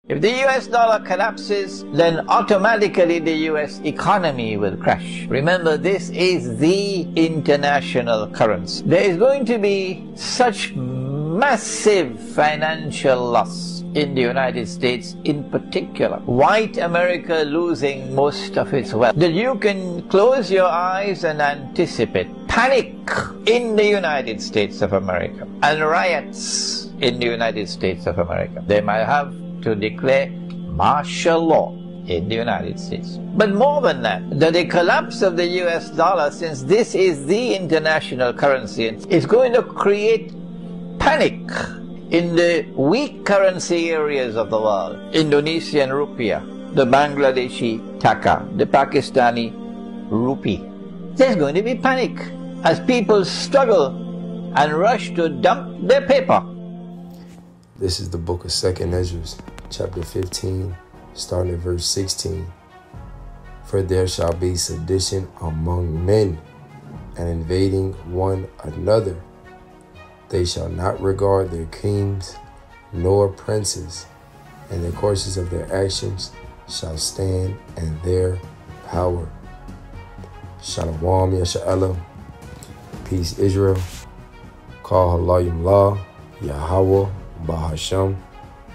If the US dollar collapses, then automatically the US economy will crash. Remember, this is the international currency. There is going to be such massive financial loss in the United States in particular. White America losing most of its wealth. That you can close your eyes and anticipate panic in the United States of America and riots in the United States of America. They might have to declare martial law in the United States. But more than that, the collapse of the US dollar, since this is the international currency, is going to create panic in the weak currency areas of the world. Indonesian rupiah, the Bangladeshi taka, the Pakistani rupee. There's going to be panic as people struggle and rush to dump their paper. This is the book of 2nd Ezra, chapter 15, starting at verse 16. For there shall be sedition among men, and invading one another. They shall not regard their kings nor princes, and the courses of their actions shall stand in their power. Shalom, Yasha'Allah. Peace, Israel. Call HALALYAM law, YAHAWAH, BAHASHAM,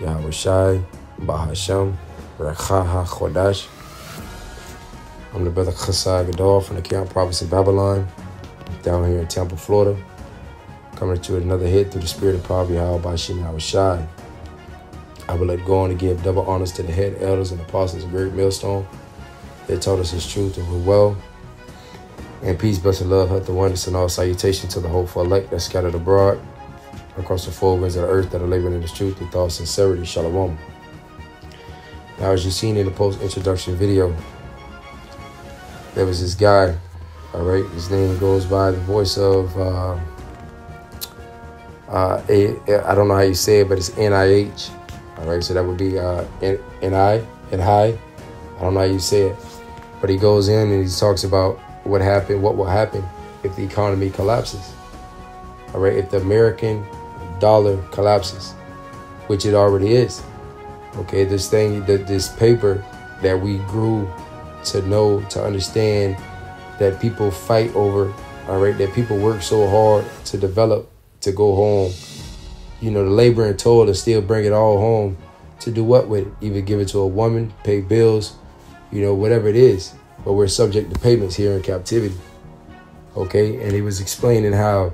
YAHAWASHI, BAHASHAM, RAWCHAA, QADASH. I'm the brother Chasai Gadol from the Camp Province of Babylon, down here in Tampa, Florida. Coming at you with another hit through the spirit and power of YAHAWASHI. I will let go on to give double honors to the head elders and apostles of Great Millstone. They taught us His truth and we're well. And peace, blessing, love, health, and oneness, and all salutation to the hopeful elect that scattered abroad across the four winds of the earth that are laboring in His truth with all sincerity. Shalom. Now, as you've seen in the post-introduction video, there was this guy, all right, his name goes by the voice of, I don't know how you say it, but it's NIH, all right, so that would be NI. I don't know how you say it, but he goes in and he talks about what will happen if the economy collapses, all right, if the American dollar collapses, which it already is. Okay, this paper that we grew to know, to understand, that people fight over, all right, that people work so hard to develop, to go home, you know, the labor and toil to still bring it all home, to do what with it? Either give it to a woman, pay bills, you know, whatever it is. But we're subject to payments here in captivity. Okay, and he was explaining how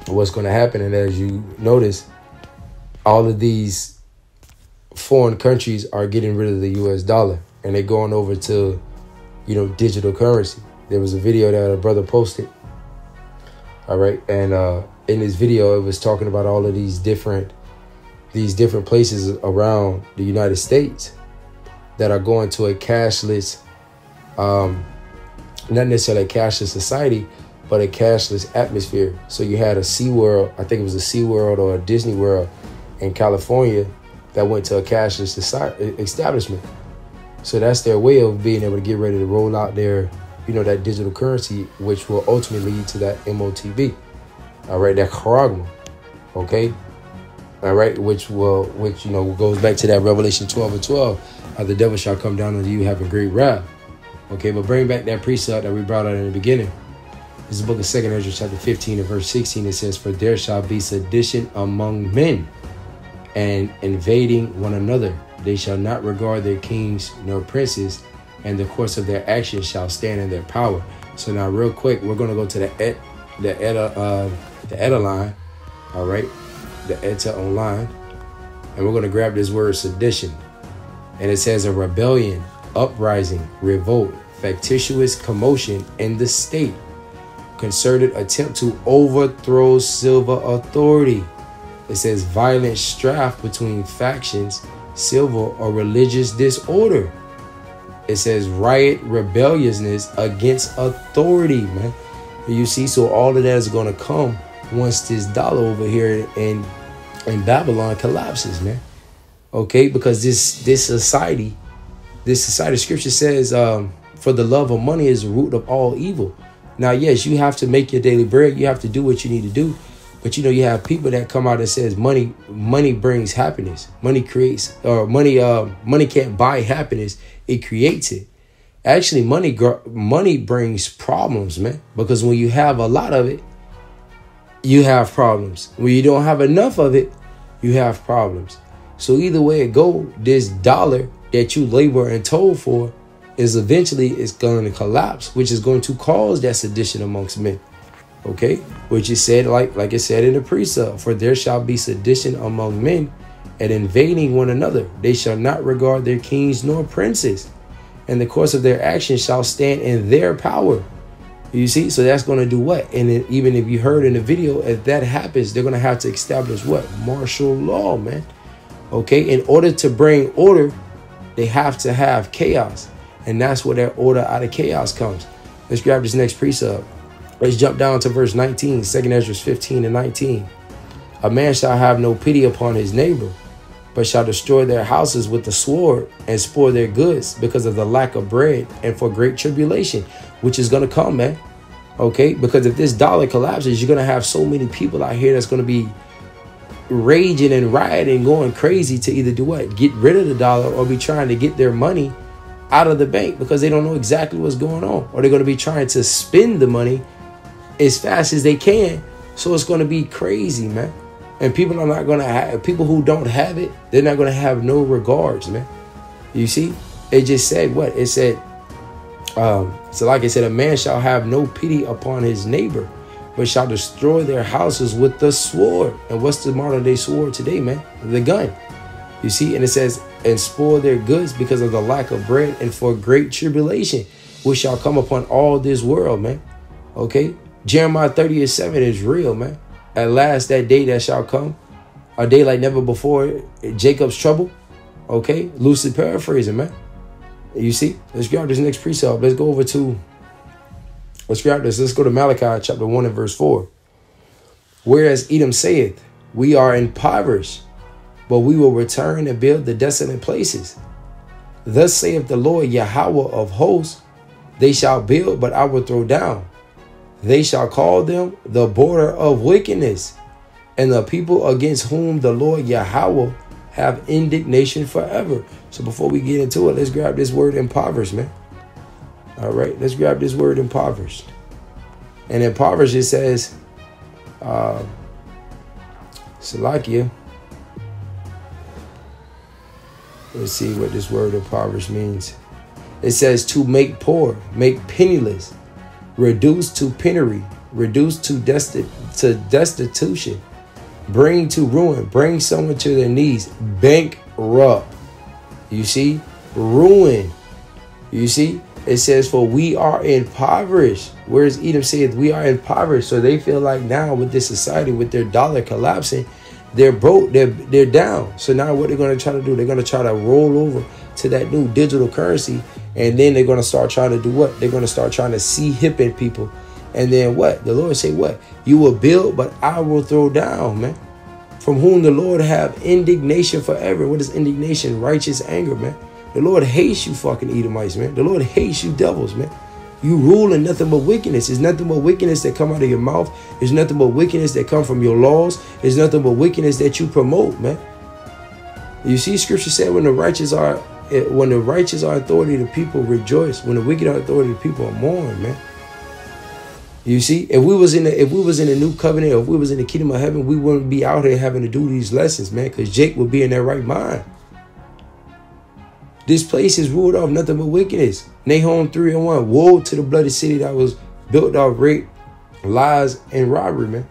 what's going to happen, and as you notice, all of these foreign countries are getting rid of the US dollar and they're going over to, you know, digital currency. There was a video that a brother posted, all right, and in this video it was talking about all of these different places around the United States that are going to a cashless, not necessarily a cashless society, but a cashless atmosphere. So you had a SeaWorld, I think it was a SeaWorld or a Disney World in California that went to a cashless establishment. So that's their way of being able to get ready to roll out their, you know, that digital currency, which will ultimately lead to that MOTV. All right, that charagma. Okay. All right, which you know goes back to that Revelation 12:12. The devil shall come down on you having great wrath. Okay, but bring back that precept that we brought out in the beginning. This is the book of 2nd Ezra, chapter 15 and verse 16. It says, for there shall be sedition among men, and invading one another. They shall not regard their kings nor princes, and the course of their actions shall stand in their power. So now real quick, we're going to go to the ETA line, all right, the ETA online, and we're going to grab this word sedition. And it says a rebellion, uprising, revolt, factitious commotion in the state, concerted attempt to overthrow civil authority. It says violent strife between factions, civil or religious disorder. It says riot, rebelliousness against authority, man. And you see, so all of that is going to come once this dollar over here in Babylon collapses, man. Okay, because this society, scripture says, for the love of money is the root of all evil. Now, yes, you have to make your daily bread. You have to do what you need to do. But you know, you have people that come out and says money brings happiness. Money creates, or money can't buy happiness. It creates it. Actually, money brings problems, man. Because when you have a lot of it, you have problems. When you don't have enough of it, you have problems. So either way it go, this dollar that you labor and toil for is eventually going to collapse, which is going to cause that sedition amongst men. Okay, which is said like it said in the precept, for there shall be sedition among men, and invading one another. They shall not regard their kings nor princes, and the course of their actions shall stand in their power. You see, so that's going to do what? And then, even if you heard in the video, if that happens, they're going to have to establish what? Martial law, man. Okay, in order to bring order, they have to have chaos, and that's where that order out of chaos comes. Let's grab this next precept. Let's jump down to verse 19, 2 Ezra 15 and 19. A man shall have no pity upon his neighbor, but shall destroy their houses with the sword and spoil their goods because of the lack of bread and for great tribulation, which is going to come, man. Okay, because if this dollar collapses, you're going to have so many people out here that's going to be raging and rioting, going crazy to either do what? Get rid of the dollar, or be trying to get their money out of the bank because they don't know exactly what's going on, or they're going to be trying to spend the money as fast as they can. So it's going to be crazy, man. And people are not going to have, people who don't have it, they're not going to have no regards, man. You see, it just said what? It said, so like I said, a man shall have no pity upon his neighbor, but shall destroy their houses with the sword. And what's the modern day sword today, man? The gun. You see, and it says, and spoil their goods because of the lack of bread and for great tribulation, which shall come upon all this world, man. Okay, Jeremiah 30:7 is real, man. At last, that day that shall come, a day like never before, Jacob's trouble. Okay, loosely paraphrasing, man. You see, let's grab this next precept. Let's go over to, let's grab this. Let's go to Malachi chapter 1 and verse 4. Whereas Edom saith, we are impoverished, but we will return and build the desolate places. Thus saith the Lord Yahawah of hosts, they shall build, but I will throw down. They shall call them the border of wickedness, and the people against whom the Lord Yahawah have indignation forever. So before we get into it, let's grab this word impoverished, man. All right, let's grab this word impoverished. And impoverished, it says, Salakia. Let's see what this word impoverished means. It says to make poor, make penniless, reduce to penury, reduce to destitution, bring to ruin, bring someone to their knees, bankrupt. You see, ruin. You see, it says, for we are impoverished. Whereas Edom saith, we are impoverished. So they feel like now with this society, with their dollar collapsing, they're broke, they're down. So now what they're going to try to do, they're going to try to roll over to that new digital currency. And then they're going to start trying to do what? They're going to start trying to see hipping people. And then what? The Lord say what? You will build, but I will throw down, man. From whom the Lord have indignation forever. What is indignation? Righteous anger, man. The Lord hates you fucking Edomites, man. The Lord hates you devils, man. You rule in nothing but wickedness. There's nothing but wickedness that come out of your mouth. There's nothing but wickedness that come from your laws. There's nothing but wickedness that you promote, man. You see, scripture said when the righteous are authority, the people rejoice. When the wicked are authority, the people are mourn, man. You see, if we was in the new covenant, or if we was in the kingdom of heaven, we wouldn't be out here having to do these lessons, man, because Jake would be in their right mind. This place is ruled off nothing but wickedness. Nahum 3:1. Woe to the bloody city that was built off rape, lies, and robbery, man.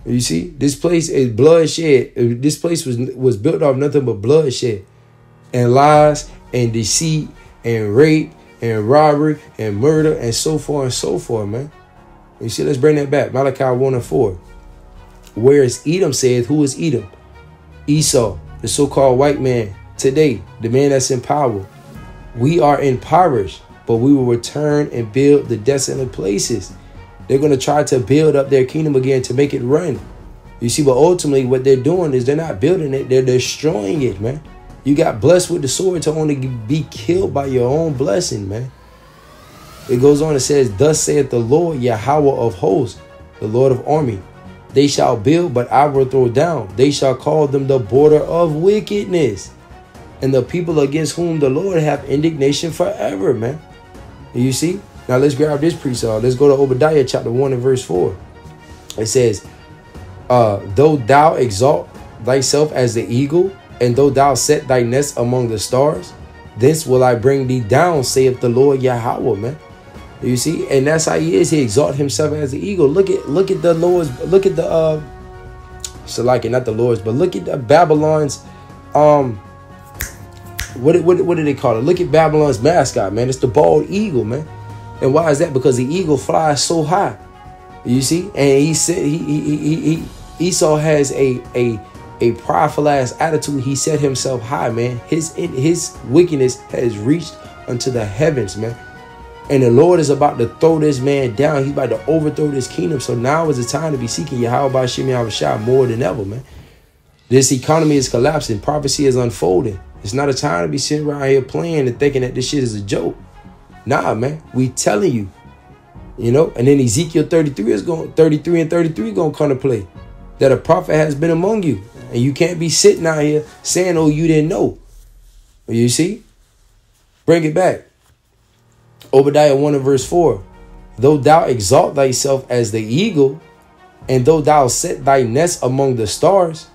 You see, this place is bloodshed. This place was built off nothing but bloodshed and lies and deceit and rape and robbery and murder and so forth, man. You see, let's bring that back. Malachi 1 and 4. Whereas Edom said, who is Edom? Esau, the so-called white man today, the man that's in power. We are impoverished, but we will return and build the desolate places. They're going to try to build up their kingdom again to make it run. You see, but ultimately what they're doing is they're not building it. They're destroying it, man. You got blessed with the sword to only be killed by your own blessing, man. It goes on, it says, thus saith the Lord Yahawah of hosts, the Lord of army. They shall build, but I will throw down. They shall call them the border of wickedness, and the people against whom the Lord have indignation forever, man. You see? Now let's grab this precept. Let's go to Obadiah chapter 1 and verse 4. It says, though thou exalt thyself as the eagle, and though thou set thy nest among the stars, thence will I bring thee down, saith the Lord Yahawah, man. You see? And that's how he is. He exalt himself as the eagle. Look at the Lord's, look at the so like it, not the Lord's, but look at the Babylon's what do they call it? Look at Babylon's mascot, man. It's the bald eagle, man. And why is that? Because the eagle flies so high. You see? And he said Esau has a prideful ass attitude. He set himself high, man. His wickedness has reached unto the heavens, man. And the Lord is about to throw this man down. He's about to overthrow this kingdom. So now is the time to be seeking YAHAWASHI more than ever, man. This economy is collapsing. Prophecy is unfolding. It's not a time to be sitting around here playing and thinking that this shit is a joke. Nah, man. We telling you. You know, and then Ezekiel 33 and 33 going to come to play. That a prophet has been among you. And you can't be sitting out here saying, oh, you didn't know. You see? Bring it back. Obadiah 1 and verse 4. Though thou exalt thyself as the eagle, and though thou set thy nest among the stars,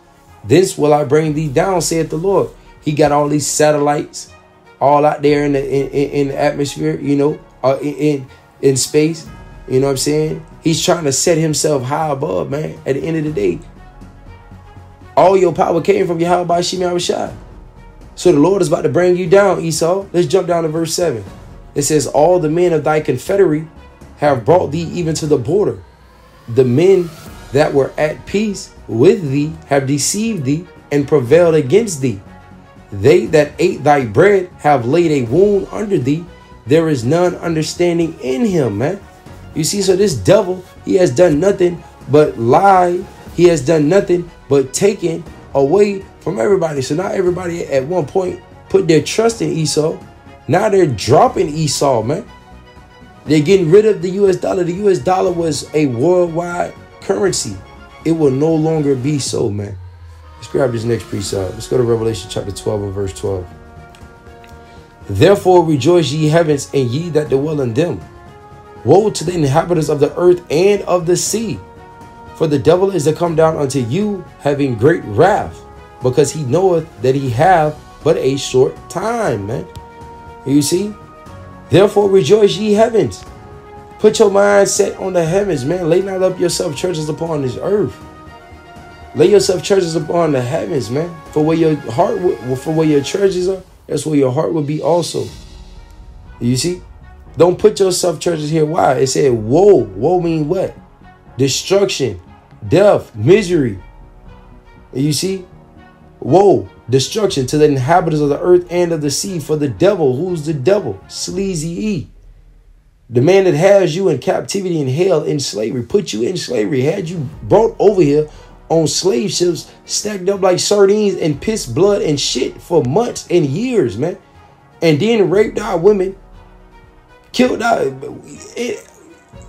thence will I bring thee down, saith the Lord. He got all these satellites all out there in the atmosphere, you know, in space. You know what I'm saying? He's trying to set himself high above, man. At the end of the day, all your power came from YAHAWASHI. So the Lord is about to bring you down, Esau. Let's jump down to verse 7. It says, all the men of thy confederate have brought thee even to the border. The men that were at peace with thee have deceived thee and prevailed against thee. They that ate thy bread have laid a wound under thee. There is none understanding in him, man. You see, so this devil, he has done nothing but lie. He has done nothing but taken away from everybody. So now everybody at one point put their trust in Esau. Now they're dropping Esau, man. They're getting rid of the US dollar. The US dollar was a worldwide currency. It will no longer be so, man. Let's grab this next precept. Let's go to Revelation chapter 12 and verse 12. Therefore rejoice, ye heavens, and ye that dwell in them. Woe to the inhabitants of the earth and of the sea. For the devil is to come down unto you, having great wrath, because he knoweth that he have but a short time, man. You see? Therefore rejoice, ye heavens. Put your mind set on the heavens, man. Lay not up yourself churches upon this earth. Lay yourself churches upon the heavens, man. For where your heart, for where your treasures are, that's where your heart will be also. You see? Don't put yourself churches here. Why? It said woe. Woe mean what? Destruction, death, misery. You see? Woe, destruction to the inhabitants of the earth and of the sea. For the devil, who's the devil? Sleazy E. The man that has you in captivity in hell, in slavery, put you in slavery, had you brought over here on slave ships, stacked up like sardines and piss, blood, and shit for months and years, man. And then raped our women, killed our...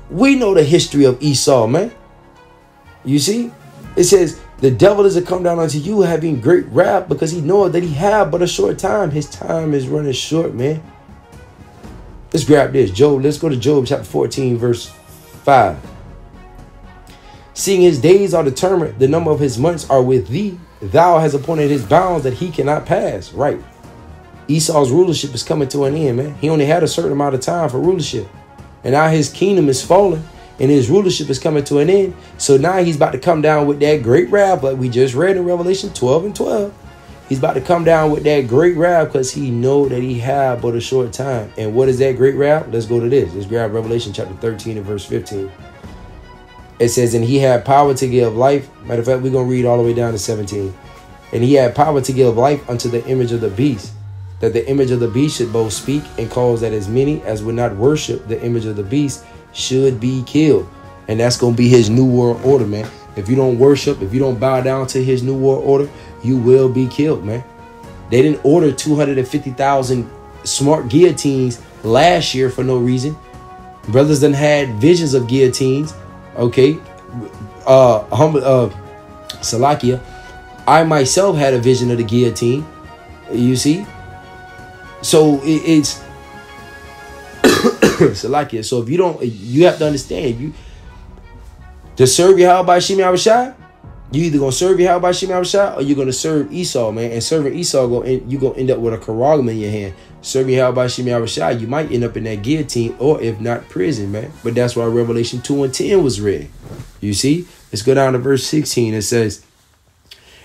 We know the history of Esau, man. You see? It says, the devil is to come down unto you having great wrath, because he knoweth that he have but a short time. His time is running short, man. Let's grab this. Job. Let's go to Job chapter 14, verse 5. Seeing his days are determined, the number of his months are with thee. Thou hast appointed his bounds that he cannot pass. Right. Esau's rulership is coming to an end, man. He only had a certain amount of time for rulership. And now his kingdom is falling. And his rulership is coming to an end. So now he's about to come down with that great wrath, like we just read in Revelation 12 and 12. He's about to come down with that great wrath because he know that he have but a short time. And what is that great wrath? Let's go to this. Let's grab Revelation chapter 13 and verse 15. It says, and he had power to give life. Matter of fact, we're going to read all the way down to 17. And he had power to give life unto the image of the beast, that the image of the beast should both speak and cause that as many as would not worship the image of the beast should be killed. And that's going to be his new world order, man. If you don't worship, if you don't bow down to his new world order, you will be killed, man. They didn't order 250,000 smart guillotines last year for no reason. Brothers done had visions of guillotines, okay? Salakia, I myself had a vision of the guillotine. You see? So it's Salakia. So if you don't, you have to understand, to serve YAHAWASHI YAHAWASHI, you either gonna serve YAHAWASHI YAHAWASHI or you're gonna serve Esau, man. And serving Esau, you gonna end up with a karagma in your hand. Serving YAHAWASHI YAHAWASHI, you might end up in that guillotine, or if not, prison, man. But that's why Revelation 2:10 was read. You see? Let's go down to verse 16. It says,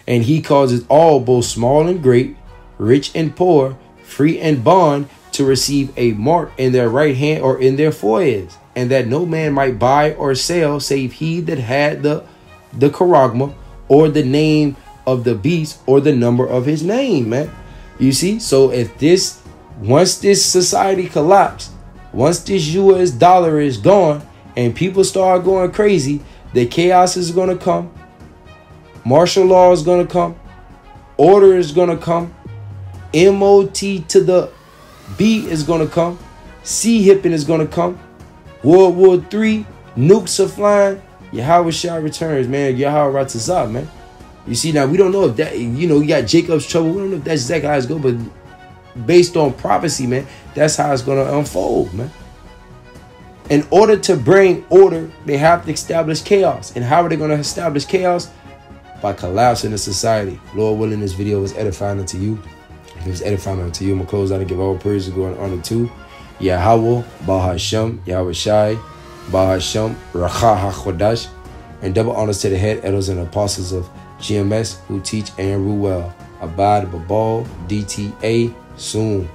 and he causes all, both small and great, rich and poor, free and bond, to receive a mark in their right hand or in their foreheads, and that no man might buy or sell save he that had the charagma, or the name of the beast, or the number of his name, man. You see? So if once this society collapsed, once this US dollar is gone and people start going crazy, the chaos is going to come. Martial law is going to come. Order is going to come. MOT to the B is going to come. C-hipping is going to come. World War III, nukes are flying. YAHAWASHI returns, man. YAHAWASHI, man. You see, now we don't know if that, you got Jacob's trouble. We don't know if that's exactly how it's going, but based on prophecy, man, that's how it's going to unfold, man. In order to bring order, they have to establish chaos. And how are they going to establish chaos? By collapsing the society. Lord willing, this video was edifying unto you. If it was edifying unto you, I'm going to close out and give all praise to go on to Yahawah, BAHASHAM, YAHAWASHI, BAHASHAM, RAWCHAA HaQADASH, and double honors to the head elders and apostles of GMS who teach and rule well. Abad Babal, DTA, soon.